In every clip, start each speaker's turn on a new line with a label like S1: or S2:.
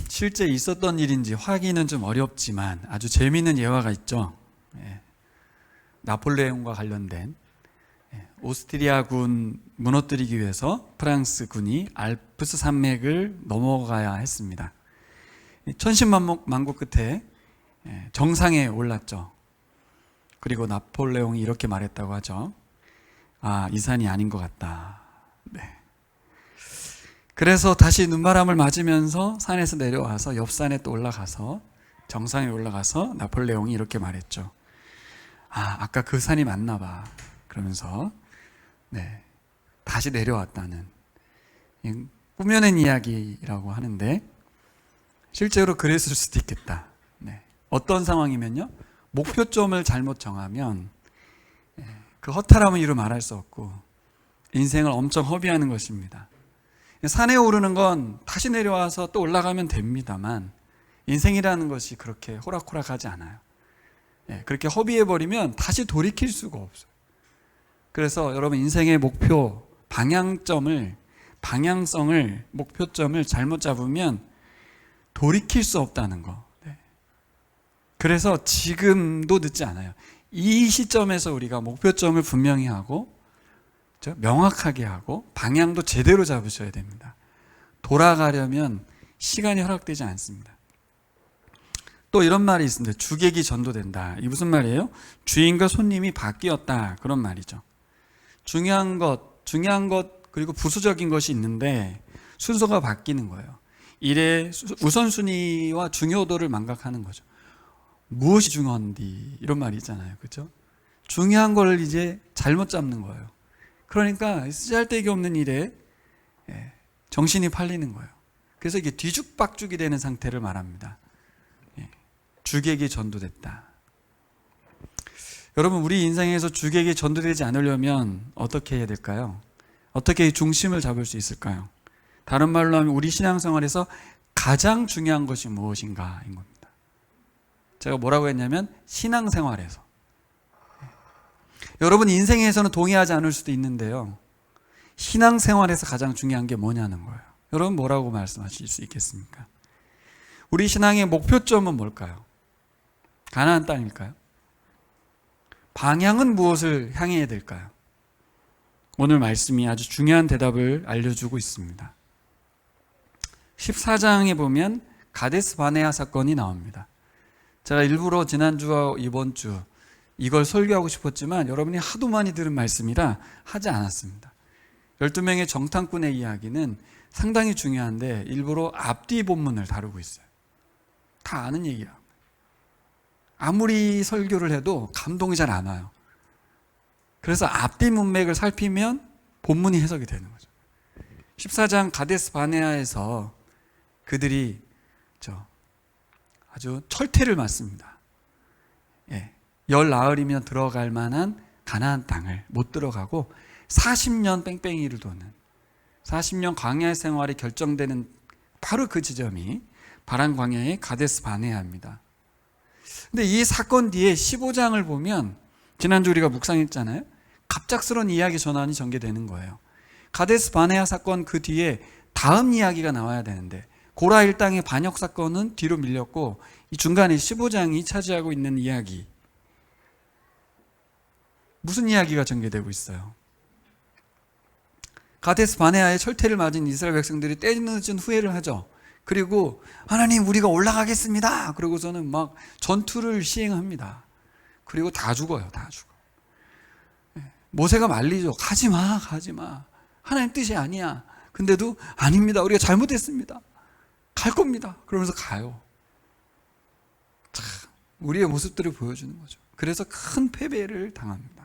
S1: 실제 있었던 일인지 확인은 좀 어렵지만 아주 재미있는 예화가 있죠. 나폴레옹과 관련된 오스트리아군 무너뜨리기 위해서 프랑스 군이 알프스 산맥을 넘어가야 했습니다. 천신만고 끝에 정상에 올랐죠. 그리고 나폴레옹이 이렇게 말했다고 하죠. 이 산이 아닌 것 같다. 그래서 다시 눈바람을 맞으면서 산에서 내려와서 옆산에 또 올라가서 정상에 올라가서 나폴레옹이 이렇게 말했죠. 아까 그 산이 맞나 봐. 그러면서 다시 내려왔다는 꾸며낸 이야기라고 하는데 실제로 그랬을 수도 있겠다. 어떤 상황이면요, 목표점을 잘못 정하면 그 허탈함을 이루 말할 수 없고 인생을 엄청 허비하는 것입니다. 산에 오르는 건 다시 내려와서 또 올라가면 됩니다만 인생이라는 것이 그렇게 호락호락하지 않아요. 그렇게 허비해버리면 다시 돌이킬 수가 없어요. 그래서 여러분 인생의 목표, 방향성을, 목표점을 잘못 잡으면 돌이킬 수 없다는 거. 그래서 지금도 늦지 않아요. 이 시점에서 우리가 목표점을 분명히 하고 명확하게 하고 방향도 제대로 잡으셔야 됩니다. 돌아가려면 시간이 허락되지 않습니다. 또 이런 말이 있습니다. 주객이 전도된다. 이게 무슨 말이에요? 주인과 손님이 바뀌었다. 그런 말이죠. 중요한 것 그리고 부수적인 것이 있는데 순서가 바뀌는 거예요. 일의 우선순위와 중요도를 망각하는 거죠. 무엇이 중요한디 이런 말이 있잖아요. 그렇죠? 중요한 걸 이제 잘못 잡는 거예요. 그러니까 쓰잘데기 없는 일에 정신이 팔리는 거예요. 그래서 이게 뒤죽박죽이 되는 상태를 말합니다. 주객이 전도됐다. 여러분, 우리 인생에서 주객이 전도되지 않으려면 어떻게 해야 될까요? 어떻게 중심을 잡을 수 있을까요? 다른 말로 하면 우리 신앙생활에서 가장 중요한 것이 무엇인가인 겁니다. 제가 뭐라고 했냐면 신앙생활에서. 여러분 인생에서는 동의하지 않을 수도 있는데요, 신앙생활에서 가장 중요한 게 뭐냐는 거예요. 여러분 뭐라고 말씀하실 수 있겠습니까? 우리 신앙의 목표점은 뭘까요? 가나안 땅일까요? 방향은 무엇을 향해야 될까요? 오늘 말씀이 아주 중요한 대답을 알려주고 있습니다. 14장에 보면 가데스 바네아 사건이 나옵니다. 제가 일부러 지난주와 이번 주 이걸 설교하고 싶었지만 여러분이 하도 많이 들은 말씀이라 하지 않았습니다. 12명의 정탐꾼의 이야기는 상당히 중요한데 일부러 앞뒤 본문을 다루고 있어요. 다 아는 얘기야. 아무리 설교를 해도 감동이 잘 안 와요. 그래서 앞뒤 문맥을 살피면 본문이 해석이 되는 거죠. 14장 가데스 바네아에서 그들이 아주 철퇴를 맞습니다. 열 나흘이면 들어갈 만한 가나안 땅을 못 들어가고 40년 뺑뺑이를 도는 40년 광야 생활이 결정되는 바로 그 지점이 바란 광야의 가데스 바네아입니다. 근데 이 사건 뒤에 15장을 보면 지난주 우리가 묵상했잖아요. 갑작스러운 이야기 전환이 전개되는 거예요. 가데스 바네아 사건 그 뒤에 다음 이야기가 나와야 되는데 고라 일당의 반역 사건은 뒤로 밀렸고 이 중간에 15장이 차지하고 있는 이야기, 무슨 이야기가 전개되고 있어요? 가데스 바네아의 철퇴를 맞은 이스라엘 백성들이 때늦은 후회를 하죠. 그리고 하나님 우리가 올라가겠습니다. 그러고서는 막 전투를 시행합니다. 그리고 다 죽어요. 다 죽어. 모세가 말리죠. 가지마. 하나님 뜻이 아니야. 근데도 아닙니다. 우리가 잘못했습니다. 갈 겁니다. 그러면서 가요. 참, 우리의 모습들을 보여주는 거죠. 그래서 큰 패배를 당합니다.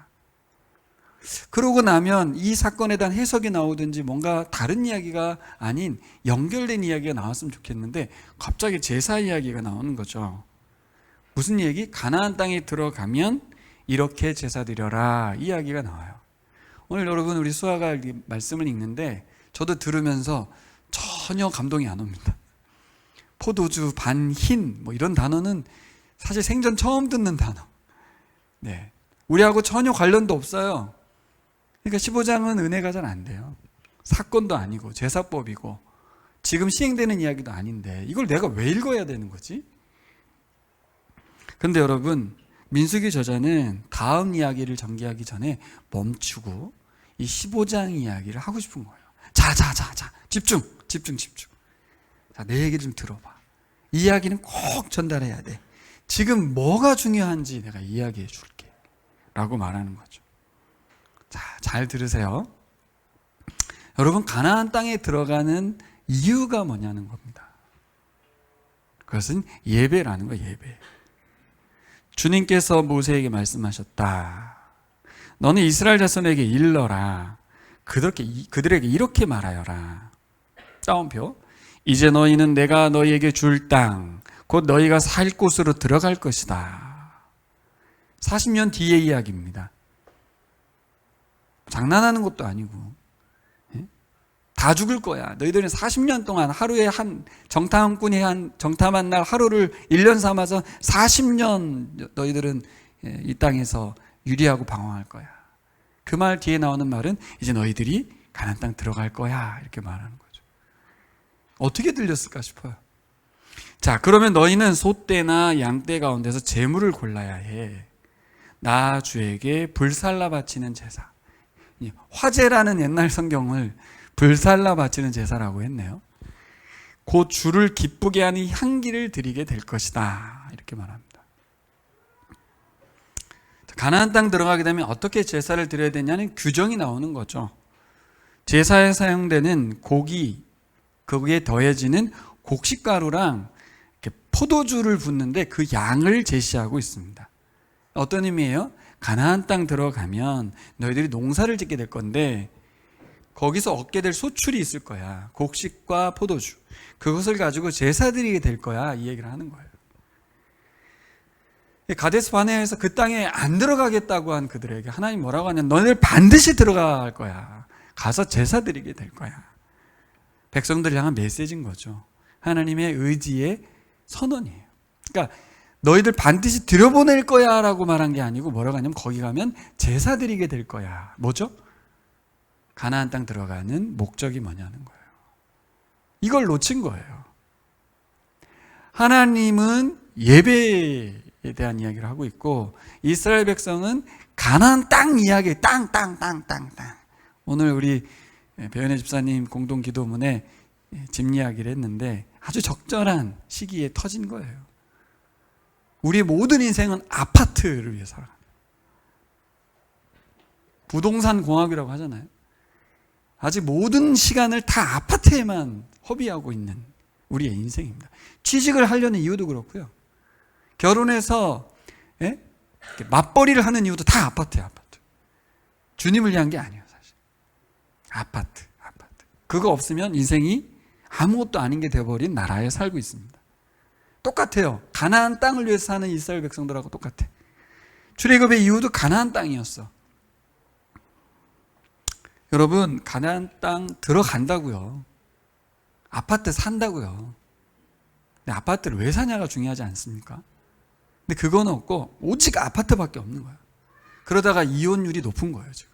S1: 그러고 나면 이 사건에 대한 해석이 나오든지 뭔가 다른 이야기가 아닌 연결된 이야기가 나왔으면 좋겠는데 갑자기 제사 이야기가 나오는 거죠. 무슨 얘기? 가나안 땅에 들어가면 이렇게 제사 드려라, 이 이야기가 나와요. 오늘 여러분 우리 수아가 말씀을 읽는데 저도 들으면서 전혀 감동이 안 옵니다. 포도주 반흰 이런 단어는 사실 생전 처음 듣는 단어. 우리하고 전혀 관련도 없어요. 그러니까 15장은 은혜가 잘 안 돼요. 사건도 아니고 제사법이고 지금 시행되는 이야기도 아닌데 이걸 내가 왜 읽어야 되는 거지? 근데 여러분, 민수기 저자는 다음 이야기를 전개하기 전에 멈추고 이 15장 이야기를 하고 싶은 거예요. 자, 집중. 자, 내 얘기 좀 들어봐. 이 이야기는 꼭 전달해야 돼. 지금 뭐가 중요한지 내가 이야기해 줄게. 라고 말하는 거죠. 자, 잘 들으세요. 여러분, 가나안 땅에 들어가는 이유가 뭐냐는 겁니다. 그것은 예배라는 거예요, 예배. 주님께서 모세에게 말씀하셨다. 너는 이스라엘 자손에게 일러라. 그들에게 이렇게 말하여라. 따옴표. 이제 너희는 내가 너희에게 줄 땅, 곧 너희가 살 곳으로 들어갈 것이다. 40년 뒤의 이야기입니다. 장난하는 것도 아니고. 다 죽을 거야. 너희들은 40년 동안 하루에 한 정탐꾼이 한 정탐한 날 하루를 1년 삼아서 40년 너희들은 이 땅에서 유리하고 방황할 거야. 그 말 뒤에 나오는 말은 이제 너희들이 가나안 땅 들어갈 거야. 이렇게 말하는 거죠. 어떻게 들렸을까 싶어요. 자, 그러면 너희는 소떼나 양떼 가운데서 제물을 골라야 해. 나 주에게 불살라 바치는 제사. 화제라는 옛날 성경을 불살라 바치는 제사라고 했네요. 곧 주를 기쁘게 하는 향기를 드리게 될 것이다. 이렇게 말합니다. 가나안 땅 들어가게 되면 어떻게 제사를 드려야 되냐는 규정이 나오는 거죠. 제사에 사용되는 고기, 거기에 더해지는 곡식가루랑 포도주를 붓는데 그 양을 제시하고 있습니다. 어떤 의미예요? 가나안 땅 들어가면 너희들이 농사를 짓게 될 건데 거기서 얻게 될 소출이 있을 거야. 곡식과 포도주. 그것을 가지고 제사 드리게 될 거야. 이 얘기를 하는 거예요. 가데스 바네아에서 그 땅에 안 들어가겠다고 한 그들에게 하나님 뭐라고 하냐면 너희들 반드시 들어갈 거야. 가서 제사 드리게 될 거야. 백성들을 향한 메시지인 거죠. 하나님의 의지의 선언이에요. 그러니까 너희들 반드시 들여보낼 거야 라고 말한 게 아니고 뭐라고 하냐면 거기 가면 제사 드리게 될 거야. 뭐죠? 가나안 땅 들어가는 목적이 뭐냐는 거예요. 이걸 놓친 거예요. 하나님은 예배에 대한 이야기를 하고 있고 이스라엘 백성은 가나안 땅 이야기, 땅. 오늘 우리 배은혜 집사님 공동 기도문에 집 이야기를 했는데 아주 적절한 시기에 터진 거예요. 우리의 모든 인생은 아파트를 위해 살아갑니다. 부동산 공학이라고 하잖아요. 아직 모든 시간을 다 아파트에만 허비하고 있는 우리의 인생입니다. 취직을 하려는 이유도 그렇고요. 결혼해서 맞벌이를 하는 이유도 다 아파트예요. 아파트. 주님을 위한 게 아니에요. 사실. 아파트. 그거 없으면 인생이 아무것도 아닌 게 되어버린 나라에 살고 있습니다. 똑같아요. 가나안 땅을 위해서 사는 이스라엘 백성들하고 똑같아. 출애굽의 이유도 가나안 땅이었어. 여러분, 가나안 땅 들어간다고요. 아파트 산다고요. 근데 아파트를 왜 사냐가 중요하지 않습니까? 근데 그거는 없고 오직 아파트밖에 없는 거예요. 그러다가 이혼율이 높은 거예요, 지금.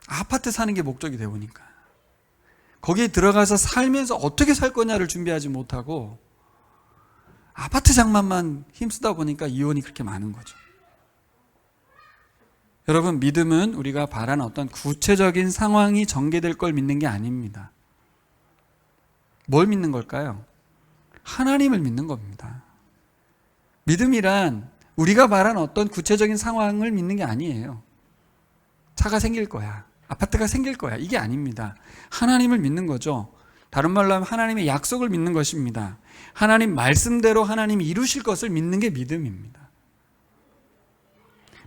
S1: 아파트 사는 게 목적이 되어 보니까. 거기에 들어가서 살면서 어떻게 살 거냐를 준비하지 못하고 아파트 장만만 힘쓰다 보니까 이혼이 그렇게 많은 거죠. 여러분, 믿음은 우리가 바라는 어떤 구체적인 상황이 전개될 걸 믿는 게 아닙니다. 뭘 믿는 걸까요? 하나님을 믿는 겁니다. 믿음이란 우리가 바라는 어떤 구체적인 상황을 믿는 게 아니에요. 차가 생길 거야. 아파트가 생길 거야. 이게 아닙니다. 하나님을 믿는 거죠. 다른 말로 하면 하나님의 약속을 믿는 것입니다. 하나님 말씀대로 하나님이 이루실 것을 믿는 게 믿음입니다.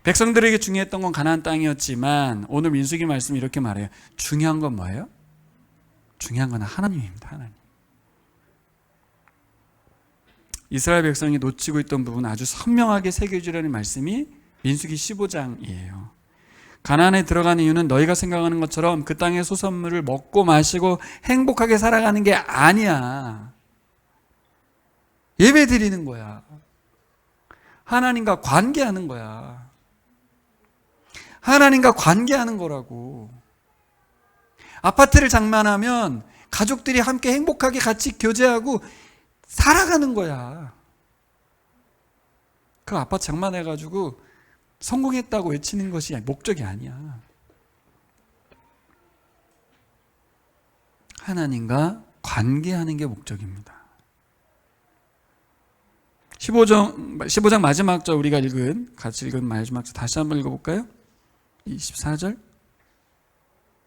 S1: 백성들에게 중요했던 건 가나안 땅이었지만 오늘 민수기 말씀이 이렇게 말해요. 중요한 건 뭐예요? 중요한 건 하나님입니다. 하나님. 이스라엘 백성이 놓치고 있던 부분 아주 선명하게 새겨주려는 말씀이 민수기 15장이에요. 가나안에 들어가는 이유는 너희가 생각하는 것처럼 그 땅의 소산물을 먹고 마시고 행복하게 살아가는 게 아니야. 예배 드리는 거야. 하나님과 관계하는 거야. 하나님과 관계하는 거라고. 아파트를 장만하면 가족들이 함께 행복하게 같이 교제하고 살아가는 거야. 그 아파트 장만해가지고 성공했다고 외치는 것이 목적이 아니야. 하나님과 관계하는 게 목적입니다. 15장 마지막 절 우리가 같이 읽은 마지막 절 다시 한번 읽어볼까요? 24절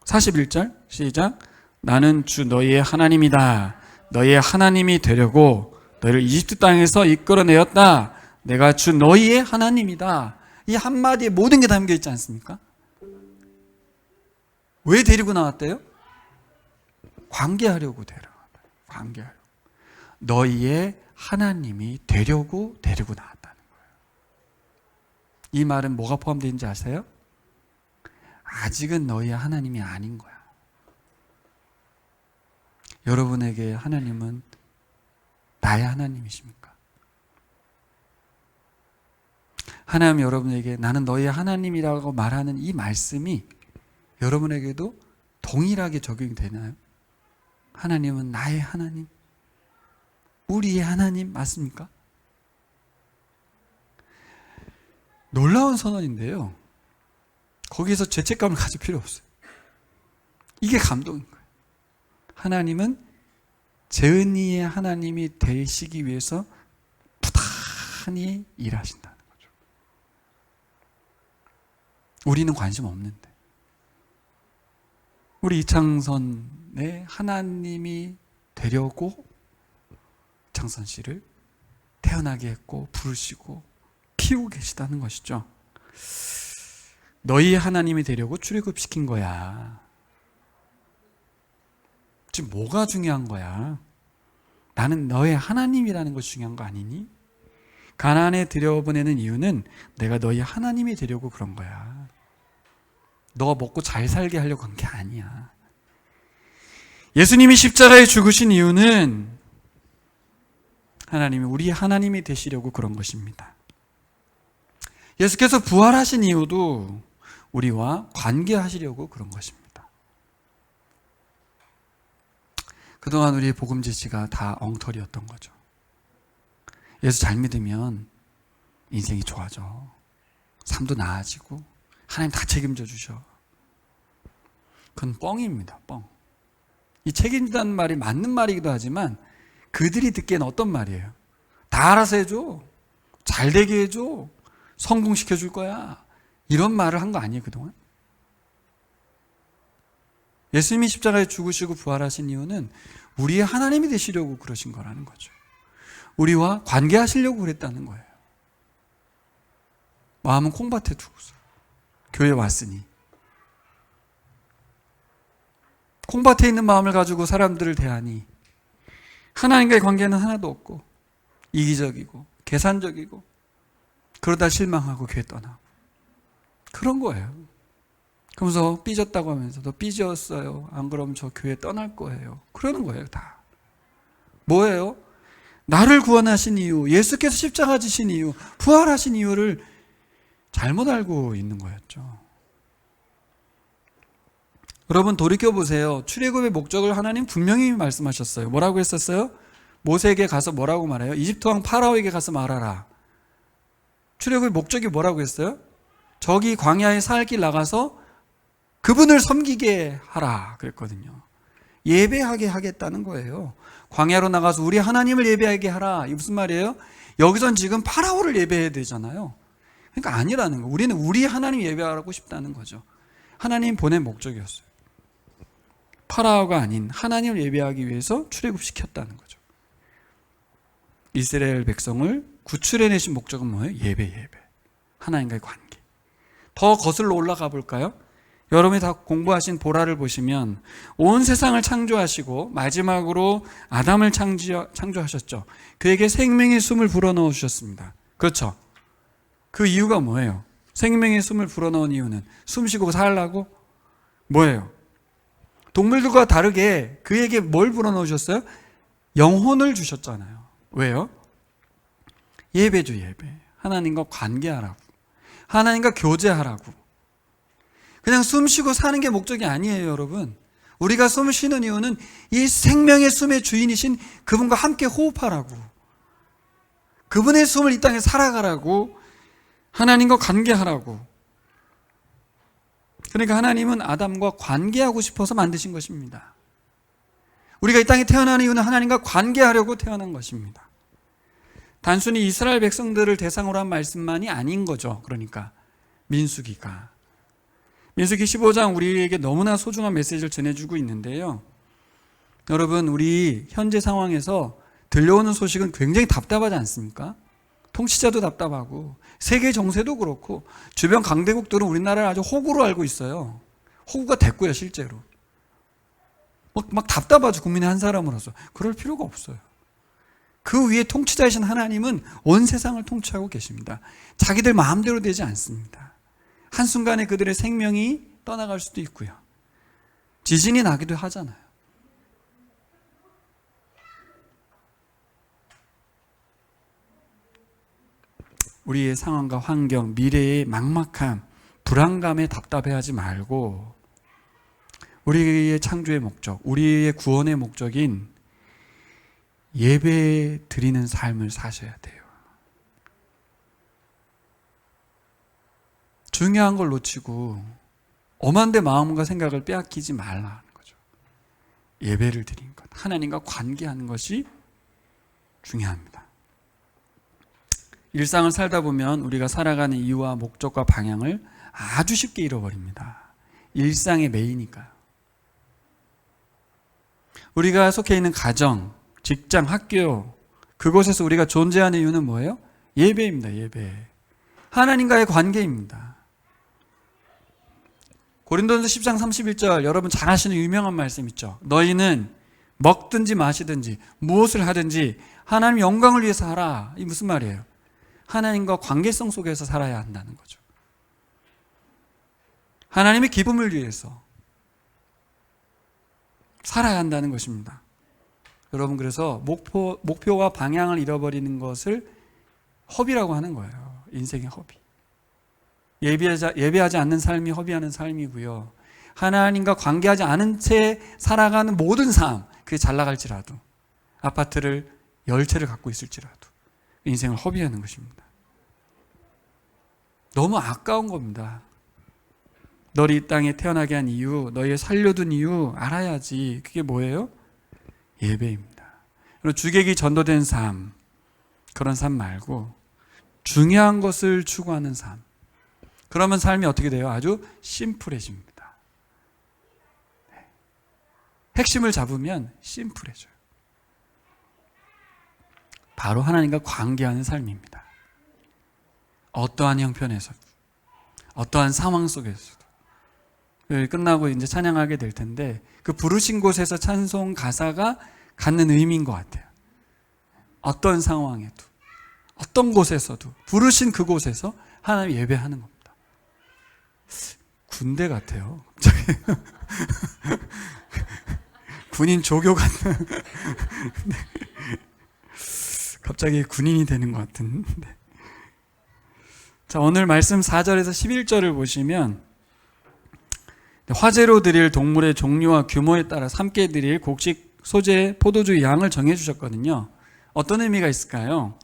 S1: 41절 시작. 나는 주 너희의 하나님이다. 너희의 하나님이 되려고 너희를 이집트 땅에서 이끌어내었다. 내가 주 너희의 하나님이다. 이 한마디에 모든 게 담겨 있지 않습니까? 왜 데리고 나왔대요? 관계하려고 데려왔다. 관계하려고. 너희의 하나님이 되려고 데리고 나왔다는 거예요. 이 말은 뭐가 포함되어 있는지 아세요? 아직은 너희의 하나님이 아닌 거야. 여러분에게 하나님은 나의 하나님이십니까? 하나님 여러분에게 나는 너희의 하나님이라고 말하는 이 말씀이 여러분에게도 동일하게 적용이 되나요? 하나님은 나의 하나님, 우리의 하나님 맞습니까? 놀라운 선언인데요. 거기에서 죄책감을 가질 필요 없어요. 이게 감동인 거예요. 하나님은 재은이의 하나님이 되시기 위해서 부단히 일하신다는 거죠. 우리는 관심 없는데. 우리 이창선의 하나님이 되려고 이창선 씨를 태어나게 했고 부르시고 키우고 계시다는 것이죠. 너희 하나님이 되려고 출애굽시킨 거야. 지금 뭐가 중요한 거야? 나는 너의 하나님이라는 것이 중요한 거 아니니? 가나안에 들여보내는 이유는 내가 너희 하나님이 되려고 그런 거야. 너가 먹고 잘 살게 하려고 한 게 아니야. 예수님이 십자가에 죽으신 이유는 하나님이 우리 하나님이 되시려고 그런 것입니다. 예수께서 부활하신 이유도 우리와 관계하시려고 그런 것입니다. 그동안 우리의 복음 지시가 다 엉터리였던 거죠. 예수 잘 믿으면 인생이 좋아져. 삶도 나아지고 하나님 다 책임져 주셔. 그건 뻥입니다. 뻥. 이 책임진다는 말이 맞는 말이기도 하지만 그들이 듣기에는 어떤 말이에요? 다 알아서 해줘. 잘 되게 해줘. 성공시켜 줄 거야. 이런 말을 한 거 아니에요, 그동안? 예수님이 십자가에 죽으시고 부활하신 이유는 우리의 하나님이 되시려고 그러신 거라는 거죠. 우리와 관계하시려고 그랬다는 거예요. 마음은 콩밭에 두고서 교회에 왔으니 콩밭에 있는 마음을 가지고 사람들을 대하니 하나님과의 관계는 하나도 없고 이기적이고 계산적이고 그러다 실망하고 교회 떠나고 그런 거예요. 그러면서 삐졌다고 하면서 너 삐졌어요. 안 그러면 저 교회 떠날 거예요. 그러는 거예요, 다. 뭐예요? 나를 구원하신 이유, 예수께서 십자가 지신 이유, 부활하신 이유를 잘못 알고 있는 거였죠. 여러분 돌이켜보세요. 출애굽의 목적을 하나님 분명히 말씀하셨어요. 뭐라고 했었어요? 모세에게 가서 뭐라고 말해요? 이집트 왕 파라오에게 가서 말하라. 출애굽의 목적이 뭐라고 했어요? 저기 광야에 살 길 나가서 그분을 섬기게 하라 그랬거든요. 예배하게 하겠다는 거예요. 광야로 나가서 우리 하나님을 예배하게 하라. 이게 무슨 말이에요? 여기선 지금 파라오를 예배해야 되잖아요. 그러니까 아니라는 거예요. 우리는 우리 하나님 예배하고 싶다는 거죠. 하나님 보낸 목적이었어요. 파라오가 아닌 하나님을 예배하기 위해서 출애굽시켰다는 거죠. 이스라엘 백성을 구출해내신 목적은 뭐예요? 예배. 하나님과의 관계. 더 거슬러 올라가 볼까요? 여러분이 다 공부하신 보라를 보시면 온 세상을 창조하시고 마지막으로 아담을 창조하셨죠. 그에게 생명의 숨을 불어넣어 주셨습니다. 그렇죠? 그 이유가 뭐예요? 생명의 숨을 불어넣은 이유는 숨 쉬고 살라고? 뭐예요? 동물들과 다르게 그에게 뭘 불어넣어 주셨어요? 영혼을 주셨잖아요. 왜요? 예배죠, 예배. 하나님과 관계하라고. 하나님과 교제하라고. 그냥 숨 쉬고 사는 게 목적이 아니에요, 여러분. 우리가 숨을 쉬는 이유는 이 생명의 숨의 주인이신 그분과 함께 호흡하라고, 그분의 숨을 이 땅에 살아가라고, 하나님과 관계하라고. 그러니까 하나님은 아담과 관계하고 싶어서 만드신 것입니다. 우리가 이 땅에 태어나는 이유는 하나님과 관계하려고 태어난 것입니다. 단순히 이스라엘 백성들을 대상으로 한 말씀만이 아닌 거죠. 그러니까 민수기가. 민수기 15장 우리에게 너무나 소중한 메시지를 전해주고 있는데요. 여러분, 우리 현재 상황에서 들려오는 소식은 굉장히 답답하지 않습니까? 통치자도 답답하고 세계 정세도 그렇고 주변 강대국들은 우리나라를 아주 호구로 알고 있어요. 호구가 됐고요, 실제로. 막 답답하죠, 국민의 한 사람으로서. 그럴 필요가 없어요. 그 위에 통치자이신 하나님은 온 세상을 통치하고 계십니다. 자기들 마음대로 되지 않습니다. 한순간에 그들의 생명이 떠나갈 수도 있고요. 지진이 나기도 하잖아요. 우리의 상황과 환경, 미래의 막막함, 불안감에 답답해하지 말고 우리의 창조의 목적, 우리의 구원의 목적인 예배 드리는 삶을 사셔야 돼요. 중요한 걸 놓치고 엄한 데 마음과 생각을 빼앗기지 말라는 거죠. 예배를 드리는 것, 하나님과 관계하는 것이 중요합니다. 일상을 살다 보면 우리가 살아가는 이유와 목적과 방향을 아주 쉽게 잃어버립니다. 일상에 매이니까요. 우리가 속해 있는 가정, 직장, 학교, 그곳에서 우리가 존재하는 이유는 뭐예요? 예배입니다. 예배. 하나님과의 관계입니다. 고린도전서 10장 31절 여러분 잘 아시는 유명한 말씀 있죠. 너희는 먹든지 마시든지 무엇을 하든지 하나님 영광을 위해서 하라. 이 무슨 말이에요? 하나님과 관계성 속에서 살아야 한다는 거죠. 하나님의 기쁨을 위해서 살아야 한다는 것입니다. 여러분, 그래서 목표와 방향을 잃어버리는 것을 허비라고 하는 거예요. 인생의 허비. 예배하지 않는 삶이 허비하는 삶이고요. 하나님과 관계하지 않은 채 살아가는 모든 삶, 그게 잘 나갈지라도, 아파트를 10채를 갖고 있을지라도 인생을 허비하는 것입니다. 너무 아까운 겁니다. 너를 이 땅에 태어나게 한 이유, 너희를 살려둔 이유 알아야지. 그게 뭐예요? 예배입니다. 그리고 주객이 전도된 삶, 그런 삶 말고 중요한 것을 추구하는 삶. 그러면 삶이 어떻게 돼요? 아주 심플해집니다. 핵심을 잡으면 심플해져요. 바로 하나님과 관계하는 삶입니다. 어떠한 형편에서도, 어떠한 상황 속에서도. 끝나고 이제 찬양하게 될 텐데 그 부르신 곳에서 찬송 가사가 갖는 의미인 것 같아요. 어떤 상황에도, 어떤 곳에서도, 부르신 그곳에서 하나님 예배하는 겁니다. 군대 같아요. 군인 조교 같은. 갑자기 군인이 되는 것 같은데. 자, 오늘 말씀 4절에서 11절을 보시면 화제로 드릴 동물의 종류와 규모에 따라 함께 드릴 곡식, 소재, 포도주, 양을 정해 주셨거든요. 어떤 의미가 있을까요?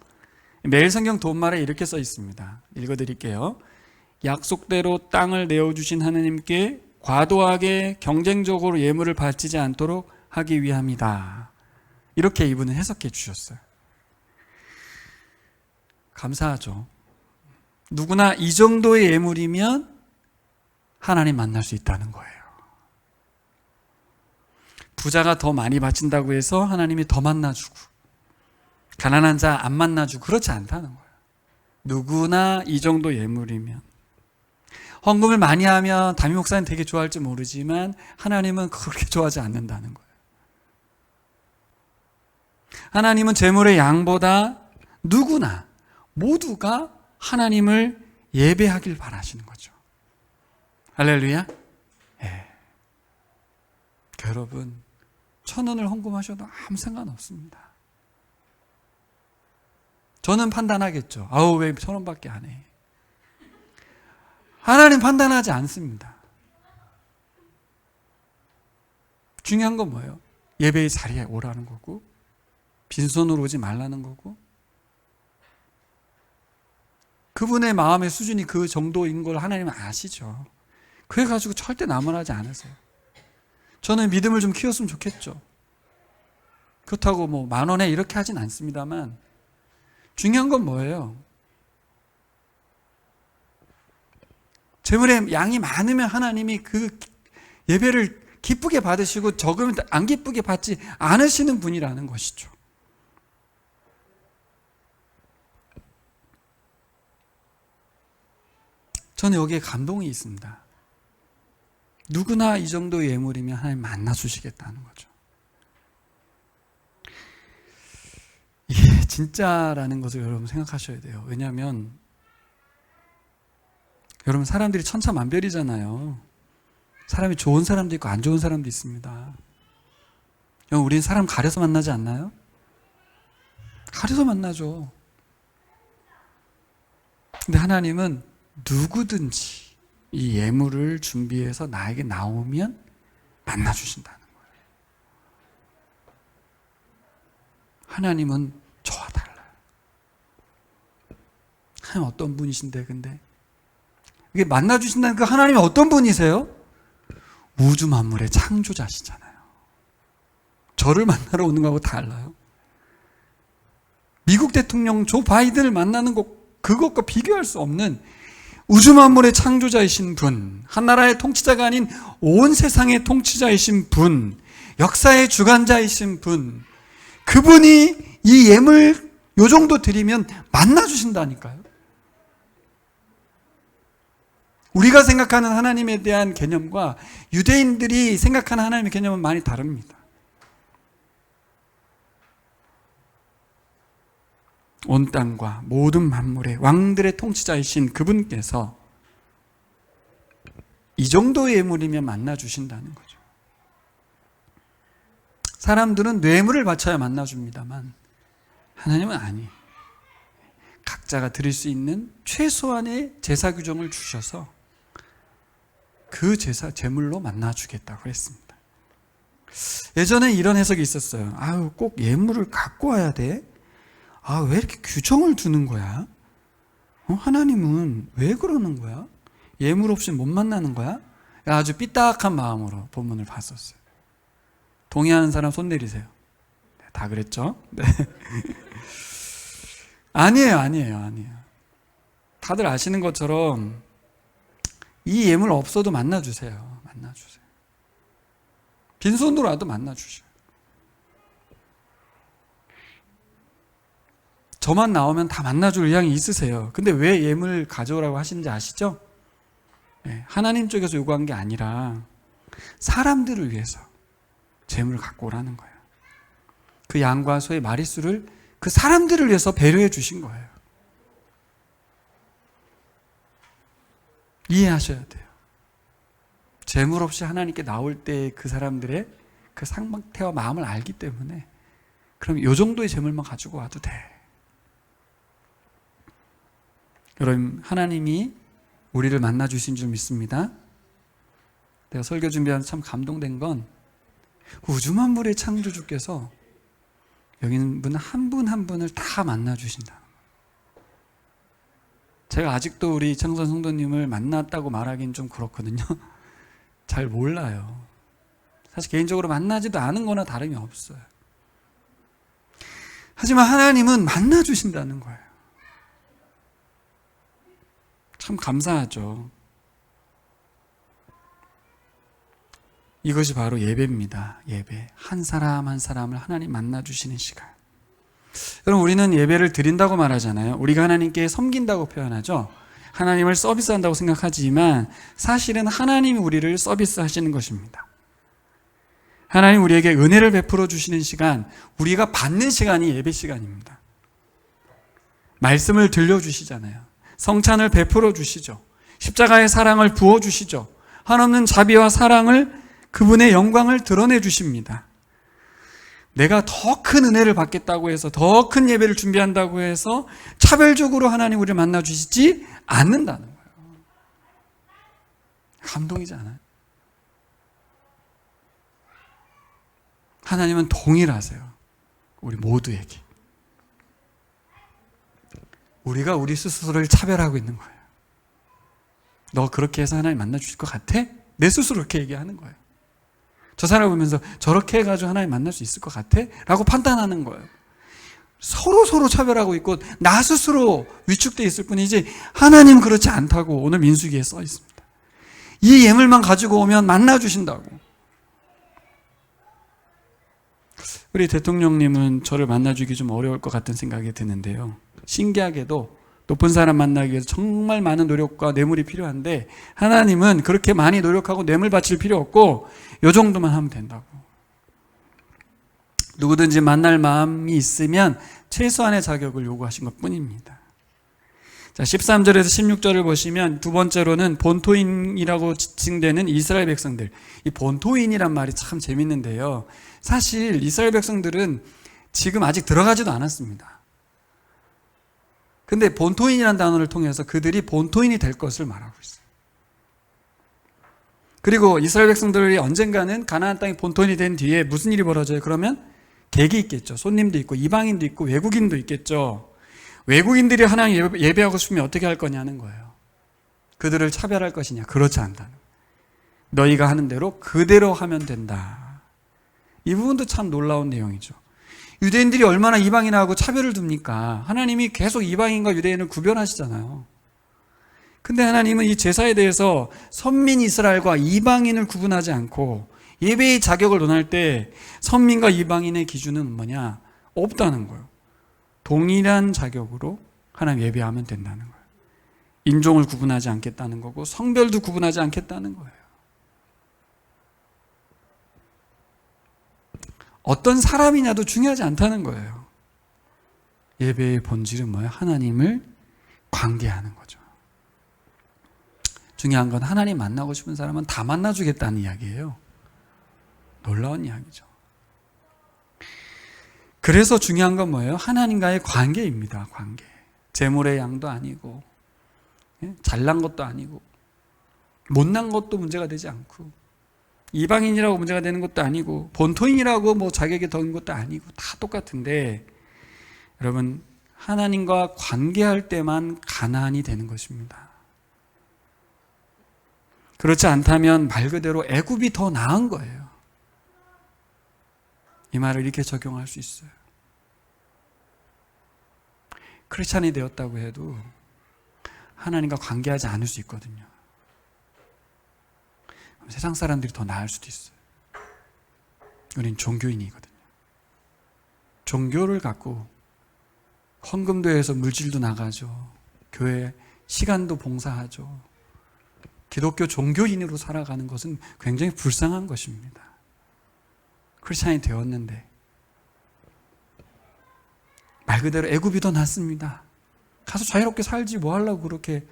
S1: 매일 성경 도움말에 이렇게 써 있습니다. 읽어드릴게요. 약속대로 땅을 내어주신 하나님께 과도하게 경쟁적으로 예물을 바치지 않도록 하기 위함이다. 이렇게 이분은 해석해 주셨어요. 감사하죠. 누구나 이 정도의 예물이면 하나님 만날 수 있다는 거예요. 부자가 더 많이 바친다고 해서 하나님이 더 만나주고 가난한 자 안 만나주고 그렇지 않다는 거예요. 누구나 이 정도 예물이면. 헌금을 많이 하면 담임 목사는 되게 좋아할지 모르지만 하나님은 그렇게 좋아하지 않는다는 거예요. 하나님은 재물의 양보다 누구나 모두가 하나님을 예배하길 바라시는 거죠. 할렐루야. 예. 여러분 1,000원을 헌금하셔도 아무 상관없습니다. 저는 판단하겠죠. 아우 왜 1,000원밖에 안 해. 하나님 판단하지 않습니다. 중요한 건 뭐예요? 예배의 자리에 오라는 거고, 빈손으로 오지 말라는 거고, 그분의 마음의 수준이 그 정도인 걸 하나님은 아시죠. 그래가지고 절대 나무라지 않으세요. 저는 믿음을 좀 키웠으면 좋겠죠. 그렇다고 뭐 10,000원에 이렇게 하진 않습니다만, 중요한 건 뭐예요? 재물의 양이 많으면 하나님이 그 예배를 기쁘게 받으시고, 적으면 안 기쁘게 받지 않으시는 분이라는 것이죠. 저는 여기에 감동이 있습니다. 누구나 이 정도의 예물이면 하나님 만나주시겠다는 거죠. 이게 진짜라는 것을 여러분 생각하셔야 돼요. 왜냐하면 여러분, 사람들이 천차만별이잖아요. 사람이 좋은 사람도 있고 안 좋은 사람도 있습니다. 여러분, 우리는 사람 가려서 만나지 않나요? 가려서 만나죠. 근데 하나님은 누구든지 이 예물을 준비해서 나에게 나오면 만나주신다는 거예요. 하나님은 저와 달라요. 하나님 어떤 분이신데, 근데 이게 만나주신다는 그 하나님이 어떤 분이세요? 우주 만물의 창조자시잖아요. 저를 만나러 오는 거하고 달라요. 미국 대통령 조 바이든을 만나는 것, 그것과 비교할 수 없는 우주 만물의 창조자이신 분, 한 나라의 통치자가 아닌 온 세상의 통치자이신 분, 역사의 주관자이신 분, 그분이 이 예물 요 정도 드리면 만나주신다니까요. 우리가 생각하는 하나님에 대한 개념과 유대인들이 생각하는 하나님의 개념은 많이 다릅니다. 온 땅과 모든 만물의 왕들의 통치자이신 그분께서 이 정도의 예물이면 만나주신다는 거죠. 사람들은 뇌물을 바쳐야 만나줍니다만 하나님은 아니에요. 각자가 드릴 수 있는 최소한의 제사 규정을 주셔서 그 제물로 만나주겠다고 했습니다. 예전에 이런 해석이 있었어요. 아유, 꼭 예물을 갖고 와야 돼? 아, 왜 이렇게 규정을 두는 거야? 하나님은 왜 그러는 거야? 예물 없이 못 만나는 거야? 아주 삐딱한 마음으로 본문을 봤었어요. 동의하는 사람 손 내리세요. 다 그랬죠? 네. 아니에요. 다들 아시는 것처럼 이 예물 없어도 만나주세요. 빈손으로라도 만나주셔요. 저만 나오면 다 만나줄 의향이 있으세요. 근데 왜 예물 가져오라고 하시는지 아시죠? 네, 하나님 쪽에서 요구한 게 아니라 사람들을 위해서 재물을 갖고 오라는 거예요. 그 양과 소의 마리수를 그 사람들을 위해서 배려해 주신 거예요. 이해하셔야 돼요. 재물 없이 하나님께 나올 때 그 사람들의 그 상태와 마음을 알기 때문에 그럼 이 정도의 재물만 가지고 와도 돼. 여러분, 하나님이 우리를 만나주신 줄 믿습니다. 내가 설교 준비하면서 참 감동된 건 우주 만물의 창조주께서 여기 있는 분 한 분 한 분을 다 만나주신다. 제가 아직도 우리 창선 성도님을 만났다고 말하기는 좀 그렇거든요. 잘 몰라요. 사실 개인적으로 만나지도 않은 거나 다름이 없어요. 하지만 하나님은 만나주신다는 거예요. 참 감사하죠. 이것이 바로 예배입니다. 예배. 한 사람 한 사람을 하나님 만나주시는 시간. 여러분, 우리는 예배를 드린다고 말하잖아요. 우리가 하나님께 섬긴다고 표현하죠. 하나님을 서비스한다고 생각하지만 사실은 하나님이 우리를 서비스하시는 것입니다. 하나님 우리에게 은혜를 베풀어 주시는 시간, 우리가 받는 시간이 예배 시간입니다. 말씀을 들려주시잖아요. 성찬을 베풀어 주시죠. 십자가의 사랑을 부어주시죠. 한없는 자비와 사랑을, 그분의 영광을 드러내 주십니다. 내가 더 큰 은혜를 받겠다고 해서, 더 큰 예배를 준비한다고 해서 차별적으로 하나님 우리를 만나주시지 않는다는 거예요. 감동이지 않아요? 하나님은 동일하세요. 우리 모두에게. 우리가 우리 스스로를 차별하고 있는 거예요. 너 그렇게 해서 하나님 만나 주실 것 같아? 내 스스로 그렇게 얘기하는 거예요. 저 사람을 보면서 저렇게 해가지고 하나님 만날 수 있을 것 같아? 라고 판단하는 거예요. 서로 차별하고 있고 나 스스로 위축되어 있을 뿐이지 하나님은 그렇지 않다고 오늘 민수기에 써 있습니다. 이 예물만 가지고 오면 만나 주신다고. 우리 대통령님은 저를 만나주기 좀 어려울 것 같은 생각이 드는데요. 신기하게도 높은 사람 만나기 위해서 정말 많은 노력과 뇌물이 필요한데 하나님은 그렇게 많이 노력하고 뇌물 바칠 필요 없고 이 정도만 하면 된다고. 누구든지 만날 마음이 있으면 최소한의 자격을 요구하신 것뿐입니다. 자, 13절에서 16절을 보시면 두 번째로는 본토인이라고 지칭되는 이스라엘 백성들. 이 본토인이란 말이 참 재밌는데요. 사실 이스라엘 백성들은 지금 아직 들어가지도 않았습니다. 근데 본토인이라는 단어를 통해서 그들이 본토인이 될 것을 말하고 있어요. 그리고 이스라엘 백성들이 언젠가는 가나안 땅의 본토인이 된 뒤에 무슨 일이 벌어져요? 그러면 객이 있겠죠. 손님도 있고 이방인도 있고 외국인도 있겠죠. 외국인들이 하나님 예배하고 싶으면 어떻게 할 거냐는 거예요. 그들을 차별할 것이냐? 그렇지 않다는 거예요. 너희가 하는 대로 그대로 하면 된다. 이 부분도 참 놀라운 내용이죠. 유대인들이 얼마나 이방인하고 차별을 둡니까? 하나님이 계속 이방인과 유대인을 구별하시잖아요. 근데 하나님은 이 제사에 대해서 선민 이스라엘과 이방인을 구분하지 않고 예배의 자격을 논할 때 선민과 이방인의 기준은 뭐냐? 없다는 거예요. 동일한 자격으로 하나님 예배하면 된다는 거예요. 인종을 구분하지 않겠다는 거고 성별도 구분하지 않겠다는 거예요. 어떤 사람이냐도 중요하지 않다는 거예요. 예배의 본질은 뭐예요? 하나님을 관계하는 거죠. 중요한 건 하나님 만나고 싶은 사람은 다 만나주겠다는 이야기예요. 놀라운 이야기죠. 그래서 중요한 건 뭐예요? 하나님과의 관계입니다. 관계. 재물의 양도 아니고 잘난 것도 아니고 못난 것도 문제가 되지 않고 이방인이라고 문제가 되는 것도 아니고 본토인이라고 뭐 자격이 더 것도 아니고 다 똑같은데 여러분 하나님과 관계할 때만 가난이 되는 것입니다. 그렇지 않다면 말 그대로 애굽이 더 나은 거예요. 이 말을 이렇게 적용할 수 있어요. 크리스찬이 되었다고 해도 하나님과 관계하지 않을 수 있거든요. 세상 사람들이 더 나을 수도 있어요. 우린 종교인이거든요. 종교를 갖고 헌금도해서 물질도 나가죠. 교회 시간도 봉사하죠. 기독교 종교인으로 살아가는 것은 굉장히 불쌍한 것입니다. 크리스찬이 되었는데 말 그대로 애굽이 더 낫습니다. 가서 자유롭게 살지 뭐 하려고 그렇게.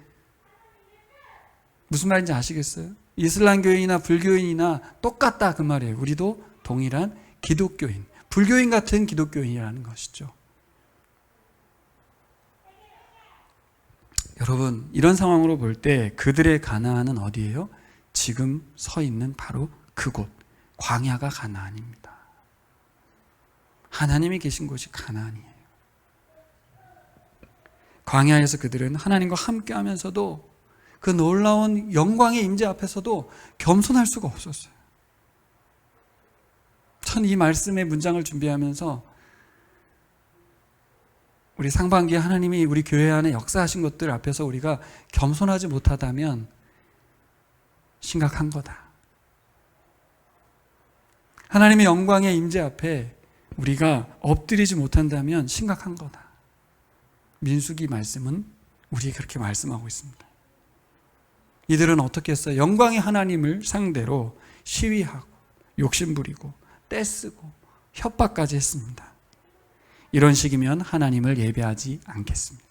S1: 무슨 말인지 아시겠어요? 이슬람 교인이나 불교인이나 똑같다 그 말이에요. 우리도 동일한 기독교인, 불교인 같은 기독교인이라는 것이죠. 여러분 이런 상황으로 볼 때 그들의 가나안은 어디예요? 지금 서 있는 바로 그곳 광야가 가나안입니다. 하나님이 계신 곳이 가나안이에요. 광야에서 그들은 하나님과 함께 하면서도 그 놀라운 영광의 임재 앞에서도 겸손할 수가 없었어요. 전 이 말씀의 문장을 준비하면서 우리 상반기에 하나님이 우리 교회 안에 역사하신 것들 앞에서 우리가 겸손하지 못하다면 심각한 거다. 하나님의 영광의 임재 앞에 우리가 엎드리지 못한다면 심각한 거다. 민수기 말씀은 우리에게 그렇게 말씀하고 있습니다. 이들은 어떻게 했어요? 영광의 하나님을 상대로 시위하고 욕심부리고 떼쓰고 협박까지 했습니다. 이런 식이면 하나님을 예배하지 않겠습니다.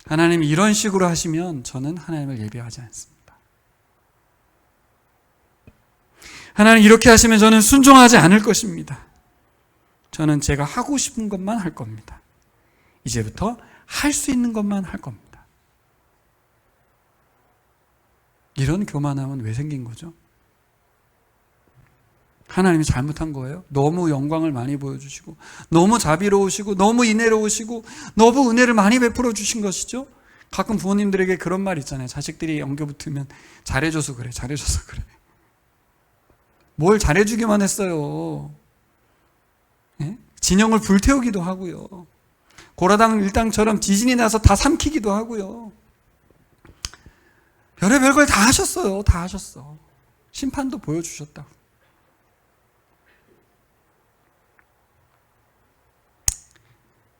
S1: 하나님이 이런 식으로 하시면 저는 하나님을 예배하지 않습니다. 하나님 이렇게 하시면 저는 순종하지 않을 것입니다. 저는 제가 하고 싶은 것만 할 겁니다. 이제부터 할 수 있는 것만 할 겁니다. 이런 교만함은 왜 생긴 거죠? 하나님이 잘못한 거예요? 너무 영광을 많이 보여주시고 너무 자비로우시고 너무 인애로우시고 너무 은혜를 많이 베풀어 주신 것이죠. 가끔 부모님들에게 그런 말 있잖아요. 자식들이 엉겨 붙으면 잘해줘서 그래, 잘해줘서 그래. 뭘 잘해주기만 했어요. 예? 진영을 불태우기도 하고요. 고라당 일당처럼 지진이 나서 다 삼키기도 하고요. 별의별 걸 다 하셨어요. 다 하셨어. 심판도 보여주셨다.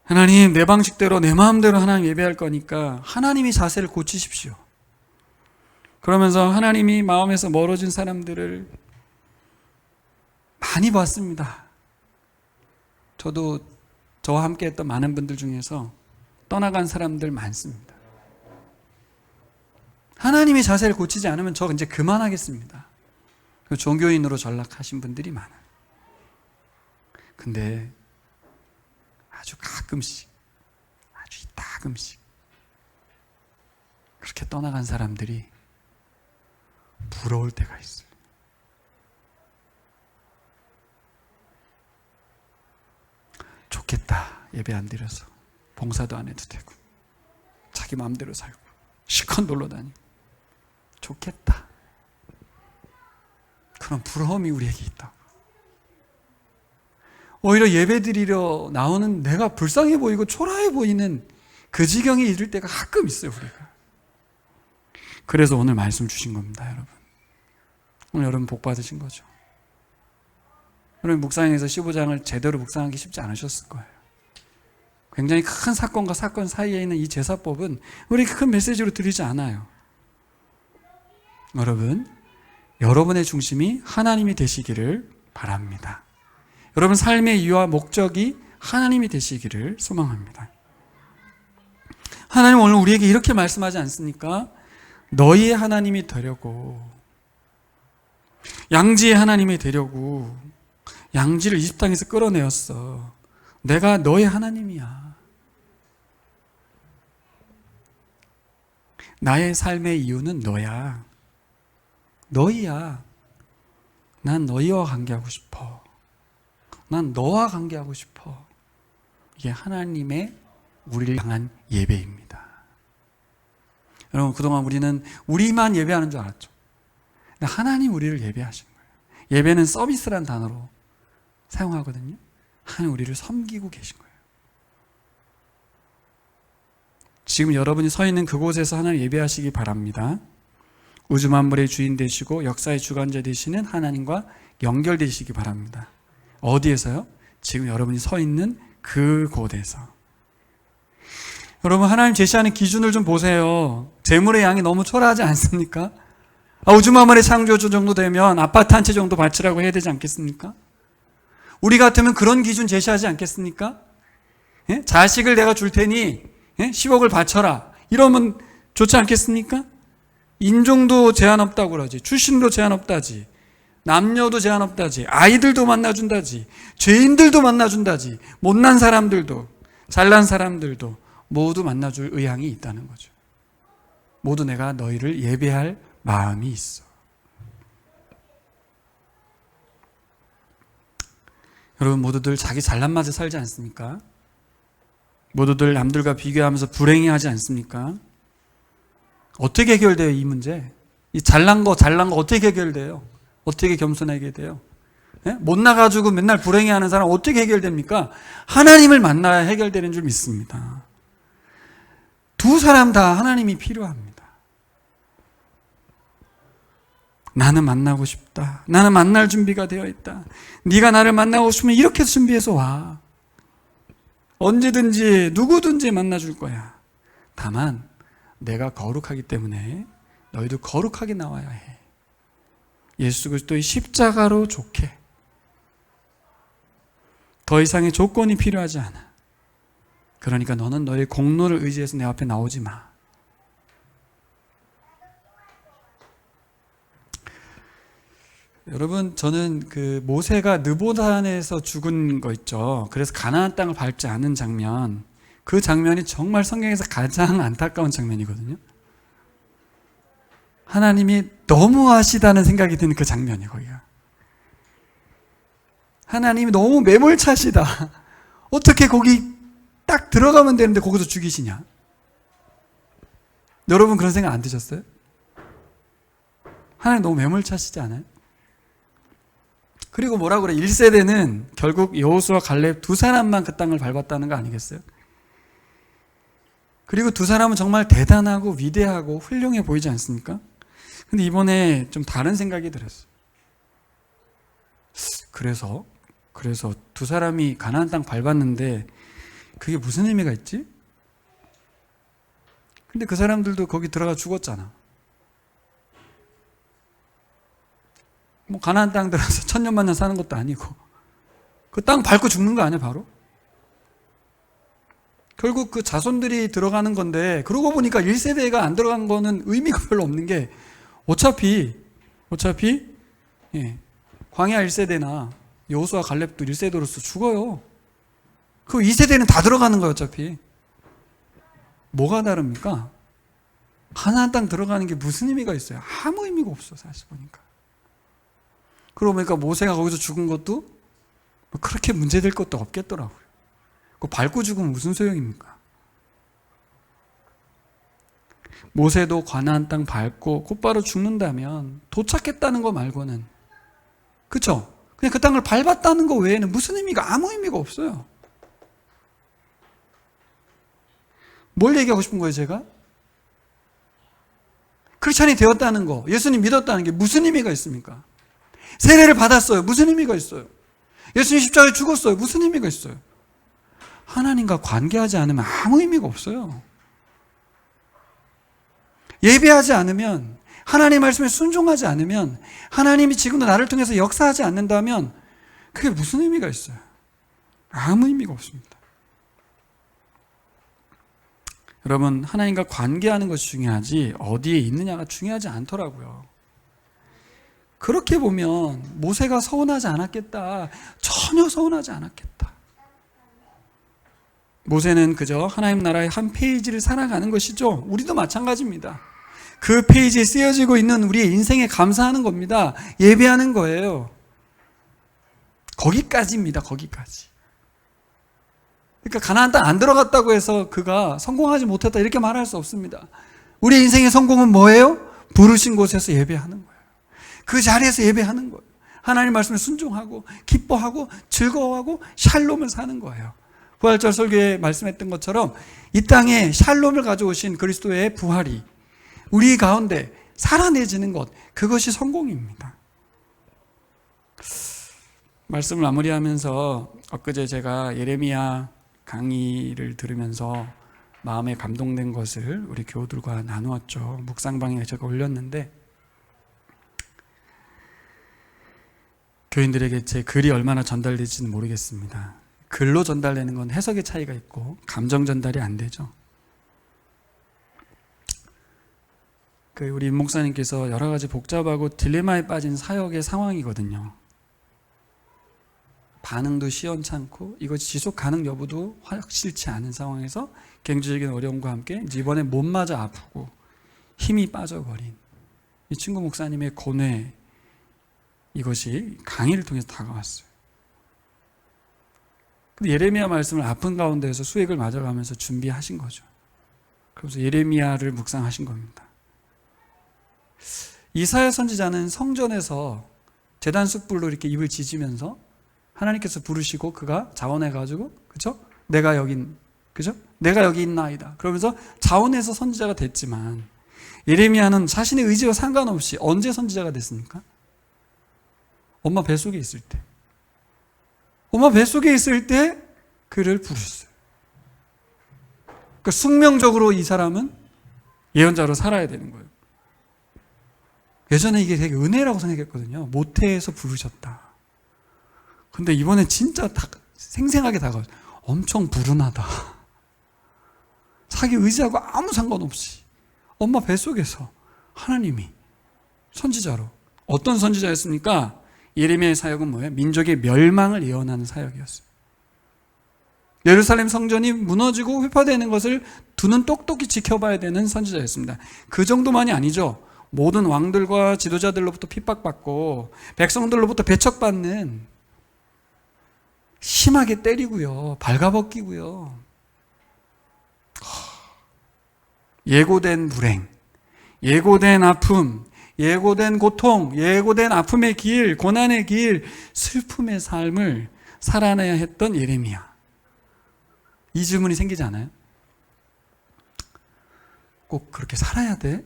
S1: 하나님, 내 방식대로 내 마음대로 하나님 예배할 거니까 하나님이 자세를 고치십시오. 그러면서 하나님이 마음에서 멀어진 사람들을 많이 봤습니다. 저도 저와 함께 했던 많은 분들 중에서 떠나간 사람들 많습니다. 하나님이 자세를 고치지 않으면 저 이제 그만하겠습니다. 종교인으로 전락하신 분들이 많아요. 근데 아주 가끔씩, 아주 가끔씩 그렇게 떠나간 사람들이 부러울 때가 있어요. 좋겠다. 예배 안 드려서 봉사도 안 해도 되고 자기 마음대로 살고 실컷 놀러 다니고 좋겠다. 그런 부러움이 우리에게 있다고. 오히려 예배 드리러 나오는 내가 불쌍해 보이고 초라해 보이는 그 지경에 이를 때가 가끔 있어요, 우리가. 그래서 오늘 말씀 주신 겁니다, 여러분. 오늘 여러분 복 받으신 거죠. 여러분 묵상에서 15장을 제대로 묵상하기 쉽지 않으셨을 거예요. 굉장히 큰 사건과 사건 사이에 있는 이 제사법은 우리에게 큰 메시지로 들리지 않아요. 여러분, 여러분의 중심이 하나님이 되시기를 바랍니다. 여러분 삶의 이유와 목적이 하나님이 되시기를 소망합니다. 하나님 오늘 우리에게 이렇게 말씀하지 않습니까? 너희의 하나님이 되려고, 양지의 하나님이 되려고 양지를 이집트 땅에서 끌어내었어. 내가 너의 하나님이야. 나의 삶의 이유는 너야. 너희야. 난 너희와 관계하고 싶어. 난 너와 관계하고 싶어. 이게 하나님의 우리를 향한 예배입니다. 여러분, 그동안 우리는 우리만 예배하는 줄 알았죠. 근데 하나님 우리를 예배하시는 거예요. 예배는 서비스란 단어로 사용하거든요. 하나님 우리를 섬기고 계신 거예요. 지금 여러분이 서 있는 그곳에서 하나님 예배하시기 바랍니다. 우주 만물의 주인 되시고 역사의 주관자 되시는 하나님과 연결되시기 바랍니다. 어디에서요? 지금 여러분이 서 있는 그곳에서. 여러분, 하나님 제시하는 기준을 좀 보세요. 재물의 양이 너무 초라하지 않습니까? 우주 만물의 창조주 정도 되면 아파트 한 채 정도 바치라고 해야 되지 않겠습니까? 우리 같으면 그런 기준 제시하지 않겠습니까? 예? 자식을 내가 줄 테니 10억을 바쳐라. 이러면 좋지 않겠습니까? 인종도 제한 없다고 그러지. 출신도 제한 없다지. 남녀도 제한 없다지. 아이들도 만나준다지. 죄인들도 만나준다지. 못난 사람들도, 잘난 사람들도 모두 만나줄 의향이 있다는 거죠. 모두 내가 너희를 예배할 마음이 있어. 여러분 모두들 자기 잘난 맛에 살지 않습니까? 모두들 남들과 비교하면서 불행해하지 않습니까? 어떻게 해결돼요, 이 문제? 이 잘난 거 어떻게 해결돼요? 어떻게 겸손하게 돼요? 예? 못 나가지고 맨날 불행해하는 사람 어떻게 해결됩니까? 하나님을 만나야 해결되는 줄 믿습니다. 두 사람 다 하나님이 필요합니다. 나는 만나고 싶다. 나는 만날 준비가 되어 있다. 네가 나를 만나고 싶으면 이렇게 준비해서 와. 언제든지 누구든지 만나줄 거야. 다만 내가 거룩하기 때문에 너희도 거룩하게 나와야 해. 예수 그리스도의 십자가로 좋게. 더 이상의 조건이 필요하지 않아. 그러니까 너는 너의 공로를 의지해서 내 앞에 나오지 마. 여러분, 저는 그 모세가 느보산에서 죽은 거 있죠. 그래서 가나안 땅을 밟지 않은 장면, 그 장면이 정말 성경에서 가장 안타까운 장면이거든요. 하나님이 너무하시다는 생각이 드는 그 장면이에요, 거기가. 하나님이 너무 매몰차시다. 어떻게 거기 딱 들어가면 되는데 거기서 죽이시냐? 여러분 그런 생각 안 드셨어요? 하나님 너무 매몰차시지 않아요? 그리고 뭐라 그래? 1세대는 결국 여호수아 갈렙 두 사람만 그 땅을 밟았다는 거 아니겠어요? 그리고 두 사람은 정말 대단하고 위대하고 훌륭해 보이지 않습니까? 근데 이번에 좀 다른 생각이 들었어요. 그래서 두 사람이 가나안 땅 밟았는데 그게 무슨 의미가 있지? 근데 그 사람들도 거기 들어가 죽었잖아. 뭐 가나안 땅 들어서 천년만년 사는 것도 아니고 그 땅 밟고 죽는 거 아니야 바로? 결국 그 자손들이 들어가는 건데 그러고 보니까 1세대가 안 들어간 거는 의미가 별로 없는 게 어차피 광야 1세대나 여호수아 갈렙도 1세대로서 죽어요. 그 2세대는 다 들어가는 거예요 어차피. 뭐가 다릅니까? 가나안 땅 들어가는 게 무슨 의미가 있어요? 아무 의미가 없어 사실 보니까. 그러고 보니까 모세가 거기서 죽은 것도 그렇게 문제될 것도 없겠더라고요. 그 밟고 죽으면 무슨 소용입니까? 모세도 가나안 땅 밟고 곧바로 죽는다면 도착했다는 거 말고는, 그렇죠? 그냥 그 땅을 밟았다는 거 외에는 무슨 의미가, 아무 의미가 없어요. 뭘 얘기하고 싶은 거예요 제가? 크리스찬이 되었다는 거, 예수님 믿었다는 게 무슨 의미가 있습니까? 세례를 받았어요. 무슨 의미가 있어요? 예수님 십자가에 죽었어요. 무슨 의미가 있어요? 하나님과 관계하지 않으면 아무 의미가 없어요. 예배하지 않으면, 하나님 말씀에 순종하지 않으면, 하나님이 지금도 나를 통해서 역사하지 않는다면 그게 무슨 의미가 있어요? 아무 의미가 없습니다. 여러분, 하나님과 관계하는 것이 중요하지 어디에 있느냐가 중요하지 않더라고요. 그렇게 보면 모세가 서운하지 않았겠다. 전혀 서운하지 않았겠다. 모세는 그저 하나님 나라의 한 페이지를 살아가는 것이죠. 우리도 마찬가지입니다. 그 페이지에 쓰여지고 있는 우리의 인생에 감사하는 겁니다. 예배하는 거예요. 거기까지입니다. 거기까지. 그러니까 가나안 땅 안 들어갔다고 해서 그가 성공하지 못했다 이렇게 말할 수 없습니다. 우리 인생의 성공은 뭐예요? 부르신 곳에서 예배하는 거예요. 그 자리에서 예배하는 거예요. 하나님 말씀에 순종하고 기뻐하고 즐거워하고 샬롬을 사는 거예요. 부활절 설교에 말씀했던 것처럼 이 땅에 샬롬을 가져오신 그리스도의 부활이 우리 가운데 살아내지는 것, 그것이 성공입니다. 말씀을 마무리하면서 엊그제 제가 예레미야 강의를 들으면서 마음에 감동된 것을 우리 교우들과 나누었죠. 묵상방에 제가 올렸는데 교인들에게 제 글이 얼마나 전달될지는 모르겠습니다. 글로 전달되는 건 해석의 차이가 있고 감정 전달이 안 되죠. 우리 임 목사님께서 여러 가지 복잡하고 딜레마에 빠진 사역의 상황이거든요. 반응도 시원찮고 이것이 지속 가능 여부도 확실치 않은 상황에서 경제적인 어려움과 함께 이번에 몸마저 아프고 힘이 빠져버린 이 친구 목사님의 고뇌, 이것이 강의를 통해서 다가왔어요. 근데 예레미야 말씀을 아픈 가운데에서 수액을 맞아가면서 준비하신 거죠. 그래서 예레미야를 묵상하신 겁니다. 이사야 선지자는 성전에서 제단 숯불로 이렇게 입을 지지면서 하나님께서 부르시고 그가 자원해가지고, 그죠? 내가 여기 있나이다. 그러면서 자원해서 선지자가 됐지만 예레미야는 자신의 의지와 상관없이 언제 선지자가 됐습니까? 엄마 뱃속에 있을 때. 엄마 뱃속에 있을 때 그를 부르셨어요. 그러니까 숙명적으로 이 사람은 예언자로 살아야 되는 거예요. 예전에 이게 되게 은혜라고 생각했거든요. 모태에서 부르셨다. 근데 이번에 진짜 생생하게 다가와요. 엄청 불운하다. 자기 의지하고 아무 상관없이 엄마 뱃속에서 하나님이 선지자로. 어떤 선지자였습니까? 예레미야의 사역은 뭐예요? 민족의 멸망을 예언하는 사역이었어요. 예루살렘 성전이 무너지고 회파되는 것을 두 눈 똑똑히 지켜봐야 되는 선지자였습니다. 그 정도만이 아니죠. 모든 왕들과 지도자들로부터 핍박받고 백성들로부터 배척받는 심하게 때리고요. 발가벗기고요. 예고된 불행, 예고된 아픔, 예고된 고통, 예고된 아픔의 길, 고난의 길, 슬픔의 삶을 살아내야 했던 예레미야. 이 질문이 생기지 않아요? 꼭 그렇게 살아야 돼?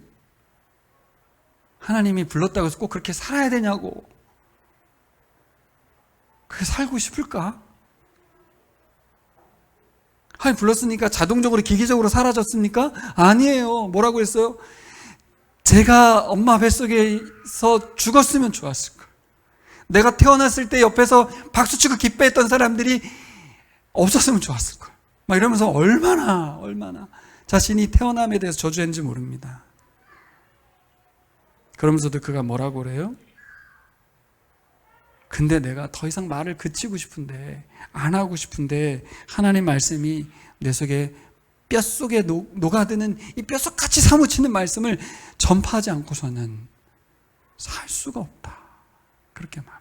S1: 하나님이 불렀다고 해서 꼭 그렇게 살아야 되냐고. 그렇게 살고 싶을까? 하나님 불렀으니까 자동적으로 기계적으로 사라졌습니까? 아니에요. 뭐라고 했어요? 제가 엄마 뱃속에서 죽었으면 좋았을 거예요. 내가 태어났을 때 옆에서 박수치고 기뻐했던 사람들이 없었으면 좋았을 거예요. 막 이러면서 얼마나 자신이 태어남에 대해서 저주했는지 모릅니다. 그러면서도 그가 뭐라고 그래요? 근데 내가 더 이상 말을 그치고 싶은데, 안 하고 싶은데 하나님 말씀이 내 속에 뼛속에 녹아드는 이 뼛속같이 사무치는 말씀을 전파하지 않고서는 살 수가 없다. 그렇게 말해요.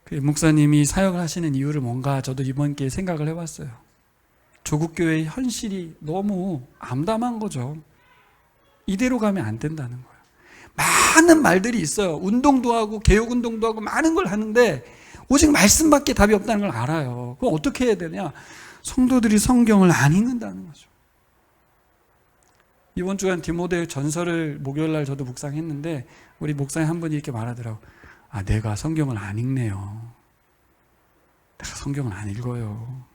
S1: 그 목사님이 사역을 하시는 이유를 뭔가 저도 이번 기회에 생각을 해봤어요. 조국교회의 현실이 너무 암담한 거죠. 이대로 가면 안 된다는 거예요. 많은 말들이 있어요. 운동도 하고 개혁운동도 하고 많은 걸 하는데 오직 말씀밖에 답이 없다는 걸 알아요. 그럼 어떻게 해야 되냐? 성도들이 성경을 안 읽는다는 거죠. 이번 주간 디모데 전서를 목요일날 저도 묵상했는데 우리 목사님 한 분이 이렇게 말하더라고요. 내가 성경을 안 읽네요. 내가 성경을 안 읽어요.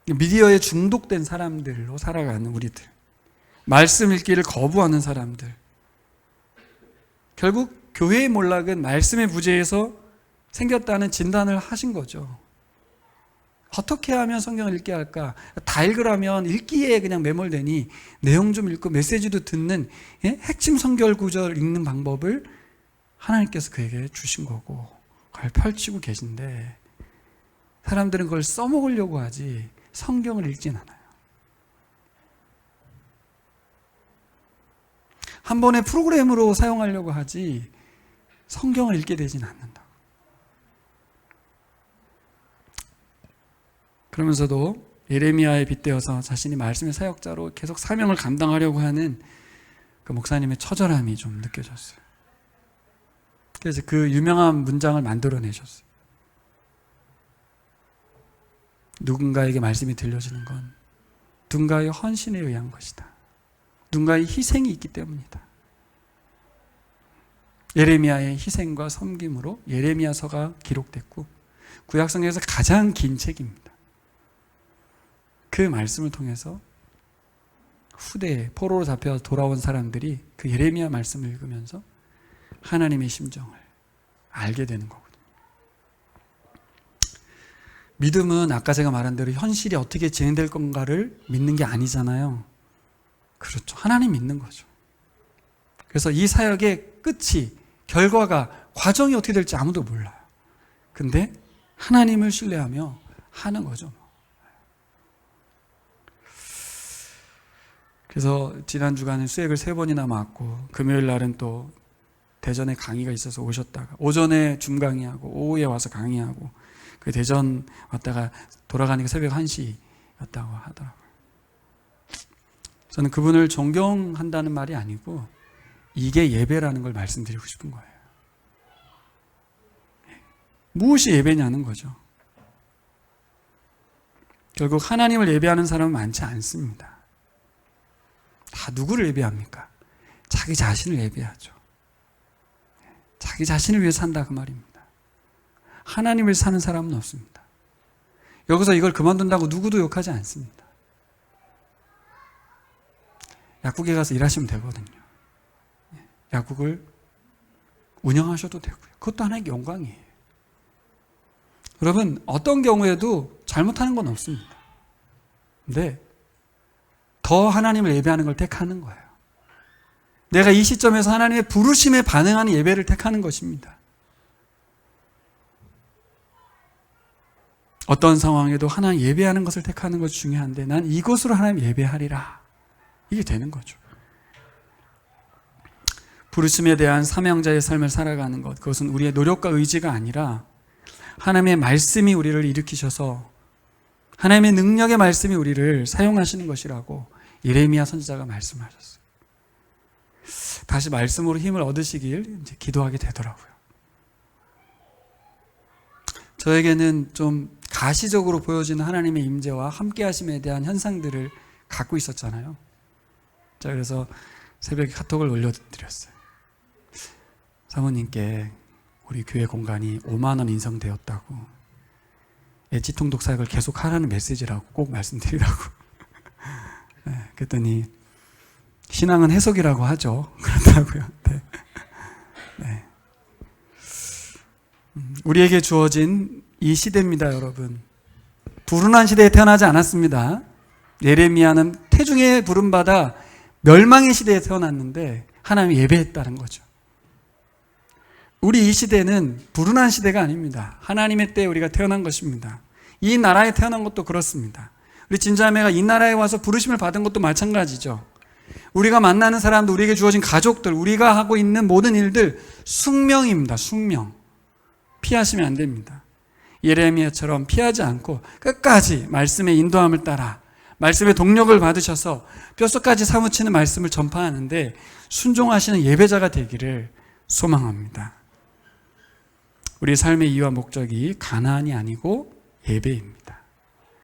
S1: 미디어에 중독된 사람들로 살아가는 우리들, 말씀 읽기를 거부하는 사람들, 결국 교회의 몰락은 말씀의 부재에서 생겼다는 진단을 하신 거죠. 어떻게 하면 성경을 읽게 할까? 다 읽으라면 읽기에 그냥 매몰되니 내용 좀 읽고 메시지도 듣는 핵심 성결 구절 읽는 방법을 하나님께서 그에게 주신 거고 그걸 펼치고 계신데 사람들은 그걸 써먹으려고 하지 성경을 읽진 않아요. 한 번의 프로그램으로 사용하려고 하지 성경을 읽게 되진 않는다. 그러면서도 예레미야에 빗대어서 자신이 말씀의 사역자로 계속 사명을 감당하려고 하는 그 목사님의 처절함이 좀 느껴졌어요. 그래서 그 유명한 문장을 만들어내셨어요. 누군가에게 말씀이 들려지는 건 누군가의 헌신에 의한 것이다. 누군가의 희생이 있기 때문이다. 예레미야의 희생과 섬김으로 예레미야서가 기록됐고 구약성경에서 가장 긴 책입니다. 그 말씀을 통해서 후대에 포로로 잡혀 돌아온 사람들이 그 예레미야 말씀을 읽으면서 하나님의 심정을 알게 되는 거거든요. 믿음은 아까 제가 말한 대로 현실이 어떻게 진행될 건가를 믿는 게 아니잖아요. 그렇죠. 하나님 믿는 거죠. 그래서 이 사역의 끝이, 결과가, 과정이 어떻게 될지 아무도 몰라요. 근데 하나님을 신뢰하며 하는 거죠. 그래서 지난 주간에 수액을 3번이나 맞고 금요일 날은 또 대전에 강의가 있어서 오셨다가 오전에 줌강의하고 오후에 와서 강의하고 그 대전 왔다가 돌아가니까 새벽 1시였다고 하더라고요. 저는 그분을 존경한다는 말이 아니고 이게 예배라는 걸 말씀드리고 싶은 거예요. 무엇이 예배냐는 거죠. 결국 하나님을 예배하는 사람은 많지 않습니다. 다 누구를 예배합니까? 자기 자신을 예배하죠. 자기 자신을 위해 산다 그 말입니다. 하나님을 사는 사람은 없습니다. 여기서 이걸 그만둔다고 누구도 욕하지 않습니다. 약국에 가서 일하시면 되거든요. 약국을 운영하셔도 되고요. 그것도 하나의 영광이에요. 여러분, 어떤 경우에도 잘못하는 건 없습니다. 근데 더 하나님을 예배하는 걸 택하는 거예요. 내가 이 시점에서 하나님의 부르심에 반응하는 예배를 택하는 것입니다. 어떤 상황에도 하나님 예배하는 것을 택하는 것이 중요한데 난 이것으로 하나님 예배하리라. 이게 되는 거죠. 부르심에 대한 사명자의 삶을 살아가는 것, 그것은 우리의 노력과 의지가 아니라 하나님의 말씀이 우리를 일으키셔서 하나님의 능력의 말씀이 우리를 사용하시는 것이라고 예레미야 선지자가 말씀하셨어요. 다시 말씀으로 힘을 얻으시길 이제 기도하게 되더라고요. 저에게는 좀 가시적으로 보여지는 하나님의 임재와 함께하심에 대한 현상들을 갖고 있었잖아요. 자, 그래서 새벽에 카톡을 올려드렸어요. 사모님께 우리 교회 공간이 5만 원 인상되었다고, 엣지통독 사역을 계속 하라는 메시지라고 꼭 말씀드리라고. 네, 그랬더니 신앙은 해석이라고 하죠. 그렇더라고요. 네. 네. 우리에게 주어진 이 시대입니다, 여러분. 불운한 시대에 태어나지 않았습니다. 예레미야는 태중에 부름받아 멸망의 시대에 태어났는데 하나님이 예배했다는 거죠. 우리 이 시대는 불운한 시대가 아닙니다. 하나님의 때에 우리가 태어난 것입니다. 이 나라에 태어난 것도 그렇습니다. 우리 진자매가 이 나라에 와서 부르심을 받은 것도 마찬가지죠. 우리가 만나는 사람들, 우리에게 주어진 가족들, 우리가 하고 있는 모든 일들 숙명입니다. 숙명. 피하시면 안 됩니다. 예레미야처럼 피하지 않고 끝까지 말씀의 인도함을 따라 말씀의 동력을 받으셔서 뼛속까지 사무치는 말씀을 전파하는데 순종하시는 예배자가 되기를 소망합니다. 우리 삶의 이유와 목적이 가난이 아니고 예배입니다.